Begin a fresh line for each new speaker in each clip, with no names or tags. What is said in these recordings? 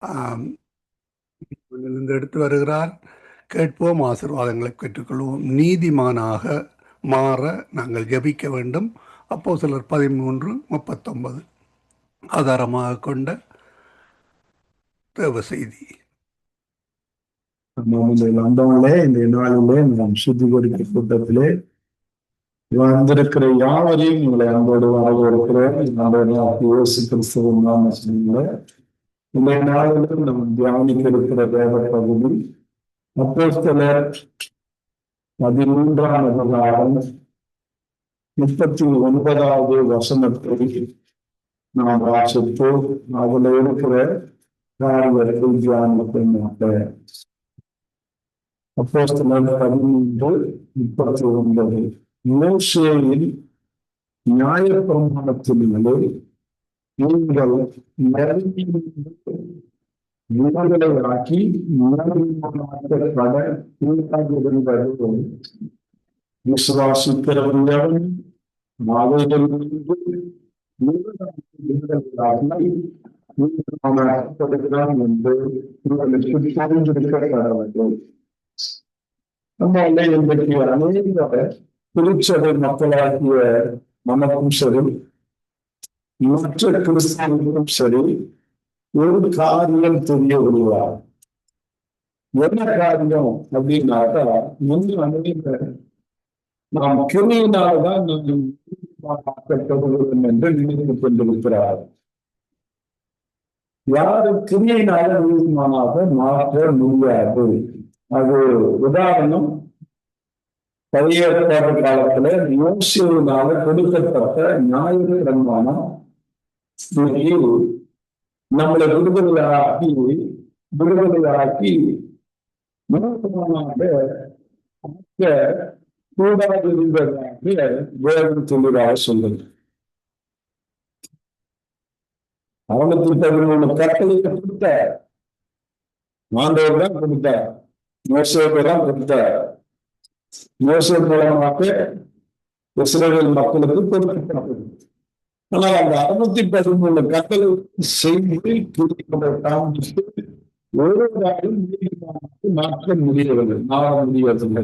ஆம், இருந்து எடுத்து வருகிறார். கேட்போம், ஆசீர்வாதங்களை பெற்றுக்கொள்வோம். நீதிமானாக மாற நாங்கள் ஜெபிக்க வேண்டும். அப்போஸ்தலர் 13:39 ஆதாரமாக கொண்ட தேவ செய்தி.
வந்தவங்களே இந்த நாளிலே நாம் சுத்திகரிப்பு கூட்டத்திலே வந்திருக்கிற யாவரையும் உங்களை அன்போடு வரவேற்கிறேன். இயேசு கிறிஸ்துவின் நாமத்திலே இந்த நாளிலும் நாம் தியானிக்க இருக்கிற வேத பகுதி அப்போஸ்தலர் 13ஆம் அதிகாரம் 39வது வசனத்தை நாம் வாசித்து அதுல இருக்கிற காரியத்தை தியானிக்க அப்போஸ்தலர் 13:39 மோசேயின் நியாயப்பிரமாணத்தினாலே நீங்கள் விடுதலையாக்கி விசுவாசிக்கிறவர்கள் என்று தெரிந்திருக்க வேண்டும். நம்மால இன்றைக்கு அநேக திருச்சபை மக்களாகிய நமக்கும் சரி மற்ற கிறிஸ்தவர்களுக்கும் சரி ஒரு காரியம் தெரிய வருவார். என்ன காரியம் அப்படின்னாக்கா, இன்னும் அநேக நாம் கிருமியினால்தான் நாம் என்று நினைத்துக் கொண்டிருக்கிறார். யாரு கிருமியினால நீதிமானாக மாற்ற முடியாது. அது உதாரணம், பழைய ஏற்பாடு காலத்துல யோசியினால கொடுக்கப்பட்ட நியாயப்பிரமாணம் நம்மளை விடுதலையாக்கி கூடாது இருந்ததாக வேதம் சொல்லுவதாக சொல்லுது. அவனுக்கு கட்டளை கொடுத்த ஆண்டவர் தான் கொடுத்தார், மோசேக்கு தான் கொடுத்தார். மோசே மூலமாக இஸ்ரவேல் மக்களுக்கு கொடுக்கப்பட்டது. ஆனால் அந்த 613 கட்டளை செய்து ஒரு நாளும் நீதிமானுக்கு மாற்ற முடியவில்லை, மாற முடியவில்லை.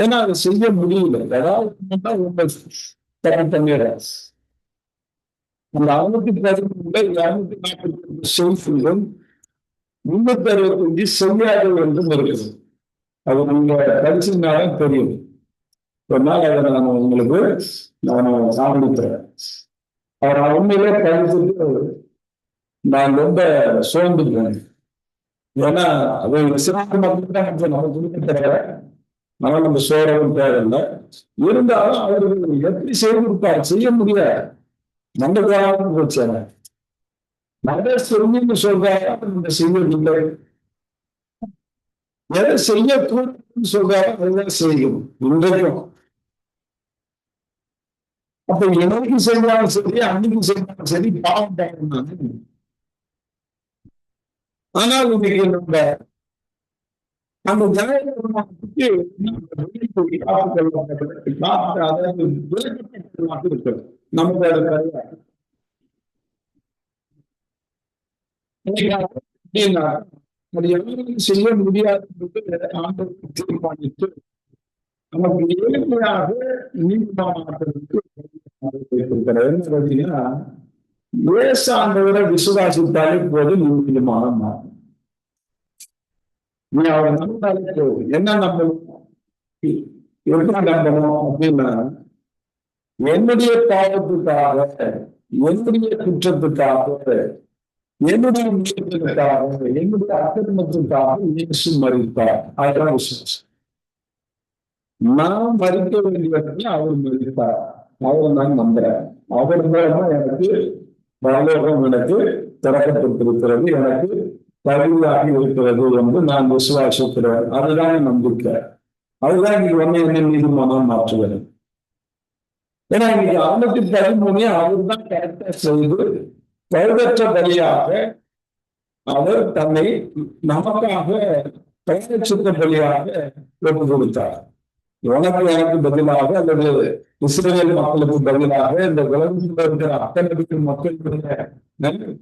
ஏன்னா அதை செய்ய முடியல. ஏதாவது பண்ணிடுற அந்த 613 செய்திகளும் 365 செய்யாது என்றும் இருக்குது. அது நீங்க படிச்சீங்கன்னாலும் தெரியும். ஒரு நாள் அதை நான் உங்களுக்கு காண்பிக்கிறேன். அவர் உண்மையிலே படிச்சுட்டு நான் ரொம்ப சோர்ந்துக்கிறேன். ஏன்னா அது சிறப்பு மக்கள் தான் நம்ம கொடுக்க தேவை, நம்ம சோழவும் தேவையில்லை. இருந்தாலும் அவர்கள் எப்படி செய்திருப்பார், செய்ய முடியாது. நம்ம காலம் பிரச்சனை நிறைய சொல்லின்னு சொல்றாங்க, நம்ம செய்யவில்லை. எதை செய்யக்கூடாதுன்னு சொல்றாங்க அதுதான் செய்யும் இன்றைக்கும். அப்ப இன்னைக்கு செஞ்சாலும் சரி, அன்னைக்கு செஞ்சாலும் சரி, பாவம் பாவம். ஆனால் இன்னைக்கு நம்ம அந்த ஜனநாயகத்துக்கு நமக்கு அது யாரும் செய்ய முடியாது ஆண்டவருக்கு தீர்மானித்து நமக்கு எளிமையாக நீதிமானாக்கிறதுக்கு பார்த்தீங்கன்னா, இயேசு ஆண்டவரை விசுவாசித்தாலே போதும் நீதிமானம் மாறும். நீ அவரை நம்பினாலே போதும். என்ன நம்பணும், எப்படி நம்பணும் அப்படின்னா, என்னுடைய பாவத்துக்காக, என்னுடைய குற்றத்துக்காக, என்னுடைய முயற்சிக்காக, என்னுடைய அக்கிரமத்திற்காக இயேசு மரித்தார். அதுதான் விசுவாசம். நான் மறிக்க வேண்டியவர்கள் அவர் மறித்தார். அவரை நான் நம்புறேன். அவர் மூலமா எனக்கு பரலோகம் எனக்கு திறக்கப்பட்டிருக்கிறது, எனக்கு தகுதியாகி இருக்கிறது என்று நான் விசுவாசிக்கிறேன். அதுதான் நம்பிக்கை. அதுதான் இங்க என்ன நீதிமானம் மாற்றுவது. ஏன்னா இன்னைக்கு 613 அவர் தான் கரெக்டா செய்து பழுதற்ற பலியாக அவர் தன்னை நமக்காக பயணச்சுத்த பலியாக ஒப்பு கொடுத்தார். எனக்கு பதிலாக அல்லது இஸ்ரேல் மக்களுக்கு பதிலாக இந்த உலகத்தில் இருக்கிற அத்தனை மக்களுடைய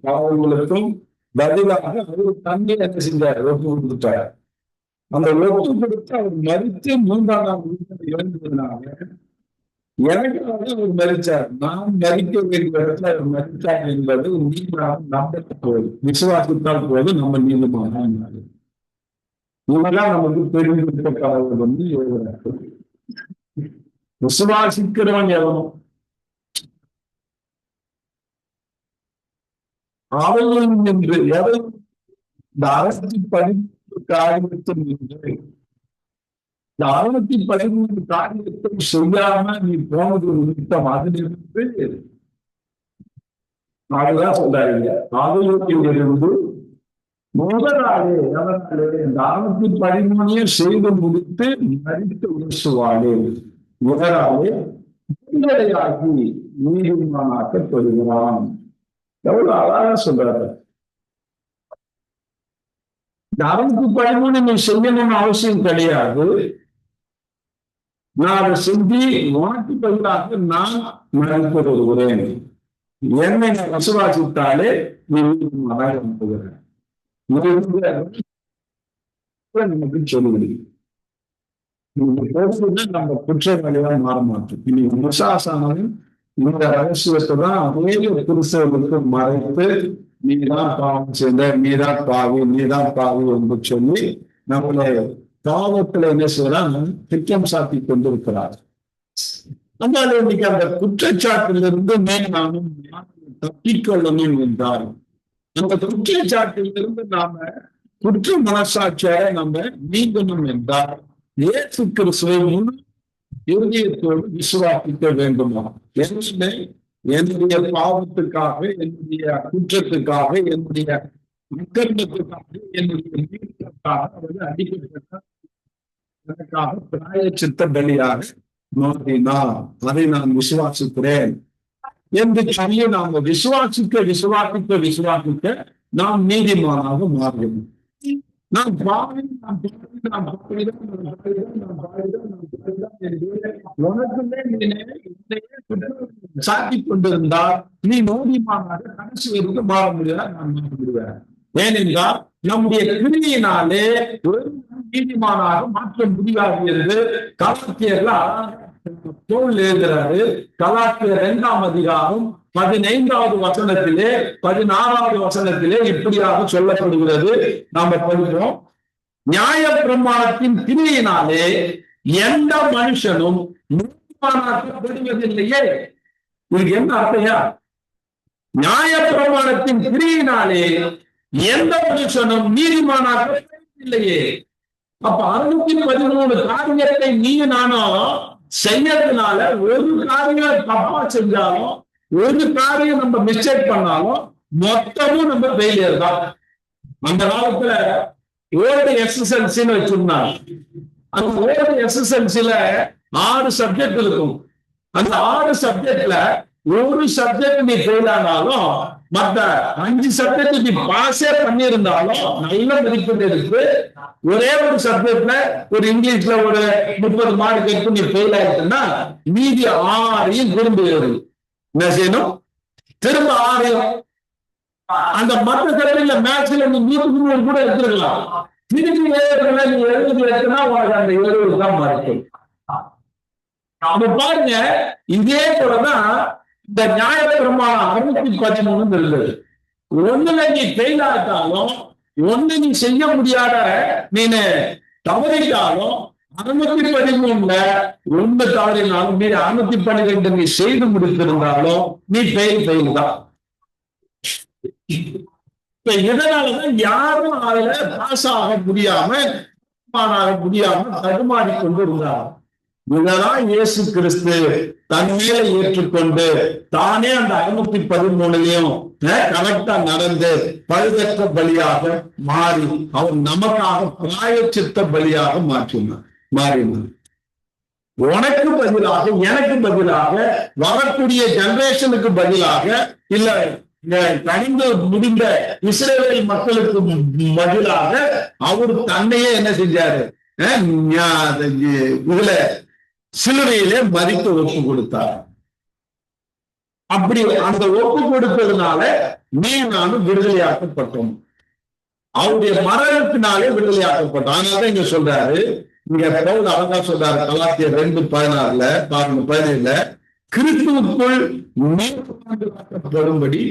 பாவங்களுக்கும் பதிலாக அவர் தந்தை என்ன செஞ்சார்? ஒப்பு கொடுத்துட்டார். அந்த ஒப்பு கொடுத்து அவர் மறித்து 3ஆம் நாள் இறந்ததுனால எனக்காக அவர் மறிச்சார். நான் மறிக்க வேண்டிய இடத்துல அவர் மறித்தார் என்பது நீங்களாக நம்பத்த போது, விசுவாசித்தால் போது நம்ம நீளமாக இவெல்லாம் நமக்கு தெரிந்திருக்க எழுதுறாரு. விசுவாசிக்கிறவன் எவனும் அவளும் என்று எவரும் இந்த 613 காரியத்தில் என்று இந்த 613 காரியத்தை செய்யாம நீ போனது நிமித்தம் அதிலிருந்து அதுதான் சொல்றாங்க. ஆலயத்தில் இருந்து முதலாளே எவனாலே இந்த 613 செய்து முடித்து மறித்து உயர்சுவாளே இவராலே விடுதலையாகி நீதிமானாக்கப்படுகிறான். எவ்வளவு அழகா சொல்றாரு. இந்த 613 நீ செய்யணும்னு அவசியம் கிடையாது. நான் அதை செஞ்சு உனக்கு பதிலாக நான் மறித்து வருகிறேன். என்னை நான் விசுவாசித்தாலே நீ நீதிமானாக அனுப்புகிறேன். நமக்கு சொல்லுவது நம்ம குற்றவாளியா மாற மாட்டோம். இனி விசுவாசானவன் இந்த ரகசியத்தை தான் அநேக புருஷர்களுக்கு மறைத்து நீதான் பாவம் செய்த, நீதான் பாவி என்று சொல்லி நம்மளை பாவத்துல என்ன செய்யறாங்க? திட்டம் சாத்தி கொண்டிருக்கிறார். அதனால இன்னைக்கு அந்த குற்றச்சாட்டிலிருந்து நானும் தப்பிக்கொள்ளணும் என்றார். அந்த குற்றச்சாட்டிலிருந்து நாம குற்ற மனசாட்சியை நம்ம நீங்கணும் என்றால் இயேசு கிறிஸ்துவை முழு இருதயத்தோடு விசுவாசிக்க வேண்டுமா? என்னுடைய பாவத்துக்காக, என்னுடைய குற்றத்துக்காக, என்னுடைய அக்கிரமத்துக்காக, என்னுடைய மீட்புக்காக அவர் அடிக்கப்பட்ட எனக்காக பிராயச்சித்த பலியாக மாறினார். அதை நான் விசுவாசிக்கிறேன் என்று சொல்லி நாம விசுவாசிக்க நாம் நீதிமானாக மாறுவோம். நான் சாட்டி கொண்டிருந்தால் நீ நீதிமானாக கடைசி வரைக்கும் மாற முடியாது. நான் மாற முடிவேன். ஏனென்றால் நம்முடைய கிரியினாலே ஒரு நீதிமானாக மாற்ற முடியாது என்று கலாத்தியர்ல தோல் எழுதுறாரு. கலாத்தியர் 2ஆம் அதிகாரம் 15வது வசனத்திலே 16வது வசனத்திலே இப்படியாக சொல்லப்படுகிறது. நாம படிக்கிறோம். நியாய பிரமாணத்தின் கிரியினாலே எந்த மனுஷனும் நீதிமானாக்கப்படுவதில்லையே. இதுக்கு என்ன அர்த்தையா? நியாய பிரமாணத்தின் கிரியினாலே எந்த மனுஷனும் நீதிமானாக்கப்படுவதில்லையே. அப்ப 613 காரியத்தை நீ நானும் செய்யறதுனால ஒரு காரியம் தப்பா செஞ்சாலும், ஒரு காரியம் நம்ம மிஸ்டேக் பண்ணாலும் மொத்தமும் நம்ம ஃபெயிலியர் தான். அந்த காலத்துல ஓல்டு எஸ்எஸ்எல்சின்னு வச்சிருந்தாங்க. அந்த ஓல்டு எஸ்எஸ்எல்சில 6 சப்ஜெக்ட் இருக்கும். அந்த 6 சப்ஜெக்ட்ல ஒரு சப்ஜெக்ட் நீ ஃபெயில் ஆனாலும் மற்ற 5 சப்ஜெக்ட் நீ பாஸே பண்ணியிருந்தாலும் நல்ல மதிப்பெண் எடுத்து, ஒரே ஒரு சப்ஜெக்ட்ல ஒரு இங்கிலீஷ்ல ஒரு 30 மார்க் எடுத்து நீ ஃபெயில் ஆயிடுச்சுன்னா மீதி 6ஐயும் திரும்பி வருது. என்ன செய்யணும்? திரும்ப 6. அந்த மற்ற சப்ஜெக்ட்ல மேத்ஸ்ல நீ 100 கூட எடுத்துருக்கலாம். திரும்பி 7 நீ 70 எடுத்துனா உனக்கு அந்த 70 தான் மார்க். அப்ப பாருங்க, இதே போலதான் இந்த நியாய பிரமாணம் 613 இருந்தது. ஒண்ணுல நீ ஃபெயில் ஆட்டாலும், ஒண்ணு நீ செய்ய முடியாத நீனு தவறிட்டாலும், 613 ஒண்ணு தவறினாலும் மீறி 612 நீ செய்து முடித்திருந்தாலும் நீ ஃபெயில் தான். இப்ப இதனாலதான் யாரும் அதுல பாஸ் ஆக முடியாம தடுமாறி கொண்டு இருந்தார். இதெல்லாம் இயேசு கிறிஸ்து தன் மேல ஏற்றுக்கொண்டு தானே அந்த 613 கரெக்டா நடந்து பழுதற்ற பலியாக மாறி அவர் நமக்காக பிராயச்சித்த பலியாக மாறினார். உனக்கு பதிலாக, எனக்கு பதிலாக, வரக்கூடிய ஜெனரேஷனுக்கு பதிலாக, இல்ல கணிந்து முடிந்த இஸ்ரவேல் மக்களுக்கு பதிலாக அவர் தன்னையே என்ன செஞ்சாரு? இதுல சிலுவையிலே மரித்து ஒப்பு கொடுத்தார். அப்படி அந்த ஒப்பு கொடுத்ததுனால நீ நானும் விடுதலையாக்கப்பட்டோம். அவருடைய மரணத்தினாலே விடுதலையாக்கப்பட்டோம். அதனாலதான் இங்க சொல்றாரு, இங்க பவுல் அழகா சொல்றாரு கலாத்தியர் 2:16 பாருங்க 17, கிறிஸ்துவுக்குள் நீதிமான்களாக்கப்படும்படி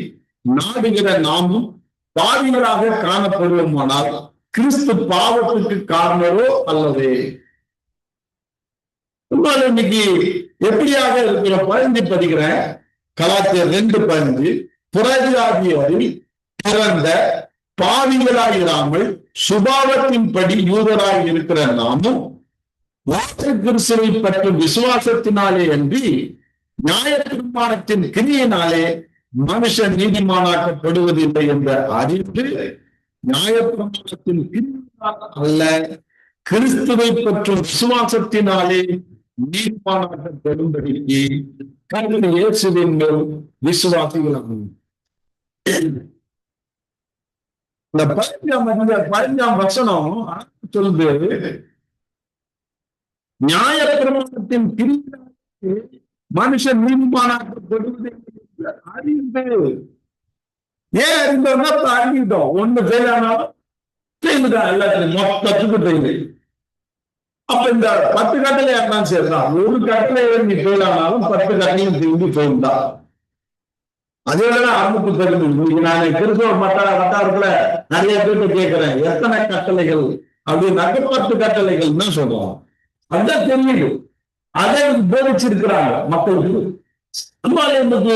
நாடுகிற நாமும் பாவிகளாக காணப்படுவோமானால் கிறிஸ்து பாவத்துக்கு காரணரோ அல்லவே. இன்னைக்கு எப்படியாக இருக்கிற 15 படிக்கிறேன், கலாத்தியர் 2:15, புறஜாதியரில் பிறந்த பாவிகளாயிராமல் சுபாவத்தின்படி யூதராய் இருக்கிற நாமும் கிறிஸ்துவை பற்றி விசுவாசத்தினாலே அன்றி நியாயப்பிரமாணத்தின் கிரியையினாலே மனுஷன் நீதிமானாக்கப்படுவதில்லை என்ற அறிந்து நியாயப்பிரமாணத்தின் கிரியையினால் அல்ல கிறிஸ்துவை பற்றும் விசுவாசத்தினாலே நீதிமானாக்கப்படும்படிக்கு கர்த்தர் இயேசுவின் மேல் விசுவாசிகளாகும். இந்த 15ஆம் வசனம் சொல்லுது, நியாயப்பிரமாணத்தின் கிரியையினாலே மனுஷன் நீதிமானாக்கப்படுவதை அறிந்து. ஏன் அறிந்தோம்னா அறிஞ்சிட்டோம். ஒண்ணு ஃபெயிலானாலும் ஃபெயில்தான், எல்லாத்துலையும் மொத்தத்துக்கு ஃபெயில். அப்ப இந்த 10 கட்டளை இருந்தாலும் சரிதான், ஒரு கட்டளை நீ ஃபெயில் ஆனாலும் 10 கட்டளையும் திரும்பி ஃபெயில் தான். அதே வேலை 610. இன்னைக்கு நான் கிறிஸ்தவ வட்டாரத்துல நிறைய பேர்ட்ட கேட்கிறேன், எத்தனை கட்டளைகள் அப்படின்னாக்க 10 கட்டளைகள் தான் சொல்றோம். அதுதான் தெரியுது, அதை போதிச்சிருக்கிறாங்க மக்களுக்கு. இன்னைக்கு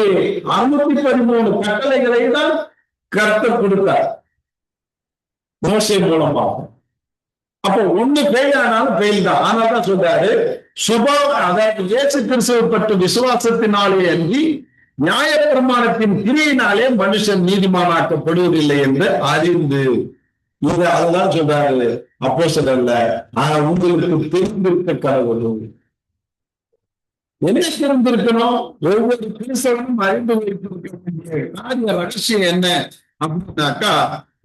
613 கட்டளைகளை தான் கர்த்தர் கொடுத்தார் மோசே மூலமாக. அப்போ ஒண்ணு ஃபெயில் ஆனாலும் ஃபெயில் தான். ஆனால்தான் சொல்றாரு, அதாவது இயேசு கிறிஸ்துவை பற்றி விசுவாசத்தினாலே அன்றி நியாயப்பிரமாணத்தின் கிரியையினாலே மனுஷன் நீதிமானாக்கப்படுவதில்லை என்று அறிந்து. இது அதுதான் சொல்றாரு அப்போஸ்தலர்ல, உங்களுக்கு தெரிந்திருக்க கடவுள். என்ன தெரிந்திருக்கணும்? ஒவ்வொரு கிறிஸ்தவனும் அறிந்து வைத்திருக்க வேண்டிய காரிய ரகசியம் என்ன அப்படின்னாக்கா,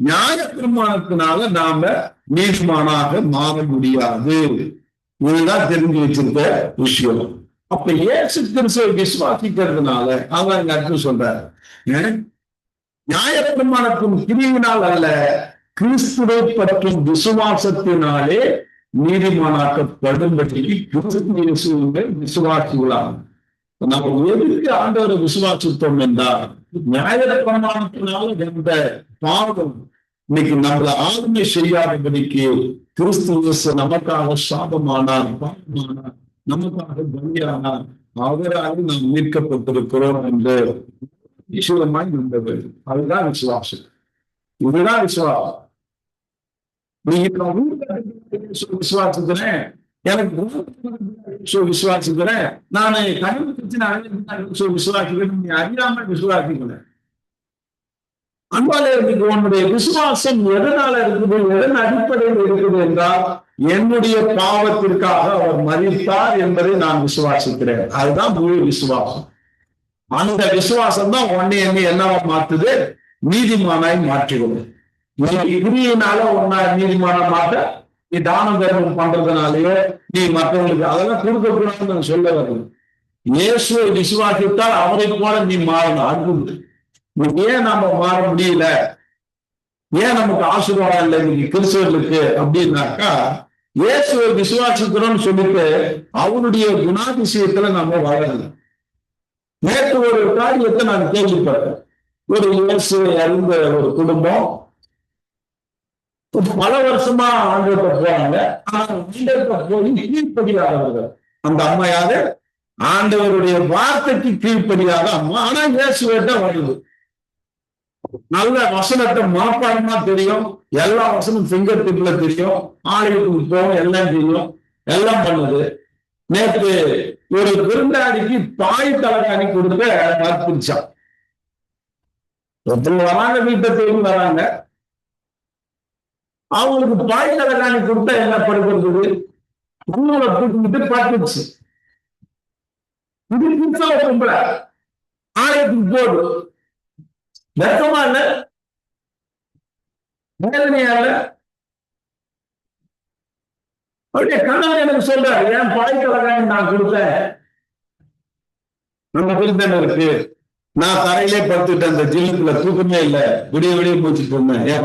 நியாயப்பிரமாணத்தினால நாம நீதிமானாக மாற முடியாது. இதுதான் தெரிஞ்சு வச்சிருக்க விஷயம். அப்ப இயேசு கிறிஸ்துவை விசுவாசிக்கிறதுனால அவன் அர்த்தம் சொல்றாரு, நியாயப்பிரமாணத்தின் கிரியினால் அல்ல கிறிஸ்துவை பற்றும் விசுவாசத்தினாலே நீதிமானாக்கப்படும்படி கிறிஸ்து இயேசுவை விசுவாசிகளாகும். நம்ம எதுக்கு ஆண்டவரை விசுவாசித்தோம் என்றால், நியாயப்பிரமாணத்தினால எந்த பாவம் இன்னைக்கு நம்மளை ஆளுமை செய்யாதபடிக்கு கிறிஸ்து இயேசு நமக்காக சாபமானார், பாவமானார், நமக்காக பலியானார், அவராக நாம் மீட்கப்பட்டிருக்கிறோம் என்று நிச்சயமாய் நம்பது. அதுதான் விசுவாசம். இதுதான் விசுவாசம். நீங்க விசுவாசிக்கிறேன், எனக்கு விசுவாசிக்கிறேன், நான் கணித விசுவாசிக்கிறேன், நீ அறியாம விசுவாசிக்கிறேன். அன்பாலே இன்னைக்கு உன்னுடைய விசுவாசம் எதனால இருக்குது, எதன் அடிப்படையில் இருக்குது என்றால், என்னுடைய பாவத்திற்காக அவர் மரித்தார் என்பதை நான் விசுவாசிக்கிறேன். அதுதான் முழு விசுவாசம். அந்த விசுவாசம் தான் உன்னை என்னவா மாற்றுது? நீதிமானாய் மாற்றிவிடும். கிரியினால உன்னை நீதிமானா மாற்ற, நீ தான தர்மம் பண்றதுனாலயோ நீ மற்றவங்களுக்கு அதெல்லாம் கொடுக்கக்கூடாதுன்னு சொல்ல வருது. இயேசுவை விசுவாசித்தால் அவரை போல நீ மாறணும். அடுத்தது ஏன் நாம மாற முடியல, ஏன் நமக்கு ஆசீர்வாதம் இல்லை இன்னைக்கு கிறிஸ்தவர்களுக்கு அப்படின்னாக்கா, இயேசுவை விசுவாசிக்கிறோம்னு சொல்லிட்டு அவருடைய குணாதிசயத்துல நம்ம வாழல. நேற்று ஒரு காரியத்தை நான் கேள்விப்பட்டேன். ஒரு இயேசுவை அறிந்த ஒரு குடும்பம் பல வருஷமா ஆண்டவர்கிட்ட போறாங்க. ஆனா ஆண்டவர்கிட்ட போய் கீழ்ப்படியாதவர்கள். அந்த அம்மா யாரு? ஆண்டவருடைய வார்த்தைக்கு கீழ்ப்படியாத அம்மா. ஆனா இயேசுவேட்ட வருது. நல்ல வசனத்தை மனப்பாடமா தெரியும், எல்லா வசனம் ஃபிங்கர் டிப்ல தெரியும், ஆலயத்துக்கு போகும், எல்லாம் தெரியும், எல்லாம் பண்ணுது. நேற்று ஒரு விருந்தாடிக்கு தாய் தலைகாணி கொடுக்க மறுப்பிச்சான். ஒருத்தர் வராங்க, வீட்டை தேடி வராங்க, அவங்களுக்கு தாய் தலைகாணி கொடுத்தா என்ன படுக்கிறது? உன்னோட தூக்கிட்டு பார்த்துச்சு. இது புதுசா பொம்பளை ஆலயத்துக்கு போடு, வெக்கமா இல்ல, வேதனையா இல்ல? அப்படியே கணவன் எனக்கு சொல்றாரு, என் பாய் தலைகாணி நான் கொடுத்தேன், நம்ம விருந்தினருக்கு நான் தரையிலே படுத்துட்டேன், அந்த ஜில்லுக்குள்ள தூக்கமே இல்லை, விடிய விடிய பூச்சிட்டு இருந்தேன், என்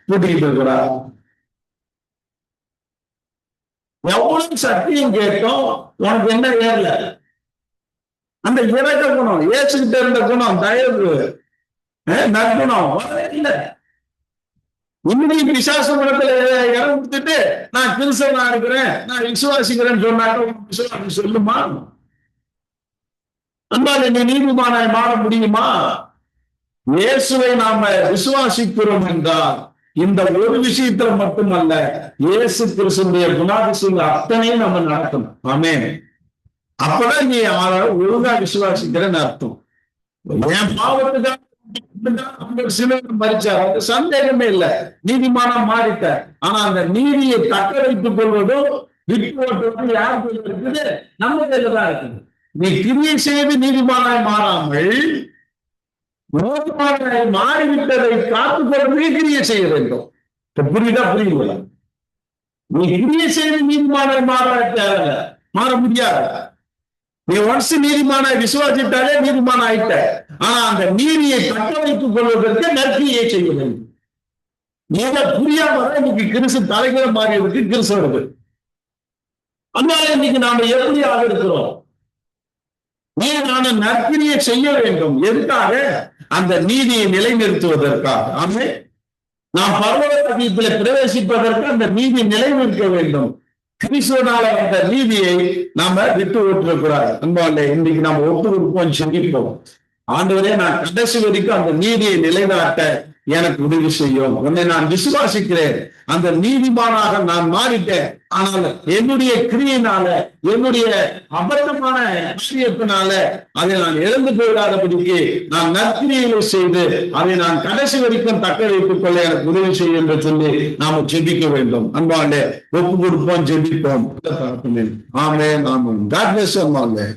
பூட்டிக்கிட்டு இருக்கிறா. எவ்வளவு சத்தியம் கேட்டோம், உனக்கு என்ன ஏறல? அந்த இறக்க குணம், ஏசுகிட்ட இருந்த குணம், தயவு, நற்குணம் இல்லை. இன்னைக்கு பிசாசு குணத்துல இடம் கொடுத்துட்டு நான் கிறிஸ்தவனா இருக்கிறேன், நான் விசுவாசிக்கிறேன்னு சொன்னாக்க விசுவாசி சொல்லுமா? அன்பால நீ நீதிமானாய் மாற முடியுமா? இயேசுவை நாம விசுவாசிக்கிறோம் என்றால் இந்த ஒரு விஷயத்துல மட்டுமல்ல, இயேசு கிறிஸ்துடைய குணாதிசயங்கள் அத்தனையும் நம்ம நடக்கணும். ஆமென். அப்பதான் நீ ஒழுங்கா விசுவாசிக்கிறன்னு அர்த்தம். என் பாவத்துக்காக மறிச்சார், சந்தேகமே இல்லை, நீதிமானா மாறிட்ட. ஆனா அந்த நீதியை தக்க வைத்துக் கொள்வதும் விட்டு ஓட்டுவதும் யார் கையில இருக்குது? நம்ம கையில தான் இருக்குது. நீ கிரியை செய்து நீதிமானாய் மாறாமல் நீதிமானாய் மாறிவிட்டதை காத்துக்கொள்வதே கிரியை செய்ய வேண்டும். புரியுதா? புரியுங்களா? நீ கிரியை செய்து நீதிமானாய் மாற முடியாது. நீ ஒன்ஸ் நீதிமானாய் விசுவாசித்தாலே நீதிமான ஆயிட்ட. ஆனா அந்த நீதியை தக்க வைத்துக் கொள்வதற்கு நற்கிரியை செய்ய வேண்டும். நீங்க புரியாம இன்னைக்கு கிறிஸ்து தலைகளை மாறி இருக்கு, கிறிஸ்தவருக்கு. அதனால இன்னைக்கு நாம எப்படியாக இருக்கிறோம்? நீ நான் நற்கிரியை செய்ய வேண்டும். எதுக்காக? அந்த நீதியை நிலைநிறுத்துவதற்காக. ஆமே, நாம் பரலோகத்திலே பிரவேசிப்பதற்கு அந்த நீதி நிலைநிற்க வேண்டும். கிறிஸ்துவனால அந்த நீதியை நாம விட்டு ஓட்டுறக்கூடாது. அன்பாலே, இன்னைக்கு நாம ஒப்பு கொடுப்போம், சிந்திப்போம். ஆண்டவரே, நான் கடைசி வரைக்கும் அந்த நீதியை நிலைநாட்ட எனக்கு உதவி செய்யும். உன்னை நான் விசுவாசிக்கிறேன், அந்த நீதிமானாக நான் மாறிட்டேன். ஆனால் என்னுடைய கிரியையினால, என்னுடைய அபத்தமான விஷயத்தினால அதை நான் இழந்து போயிடாதபடிக்கு நான் நற்கிரியை செய்து அதை நான் கடைசி வரைக்கும் தக்க வைத்துக் கொள்ள எனக்கு உதவி செய்யும் என்று சொல்லி நாம ஜெபிக்க வேண்டும். அன்பாண்டே, ஒப்பு கொடுப்போம், ஜெபிப்போம். ஆமென், ஆமென். God bless you, அன்பாண்டே.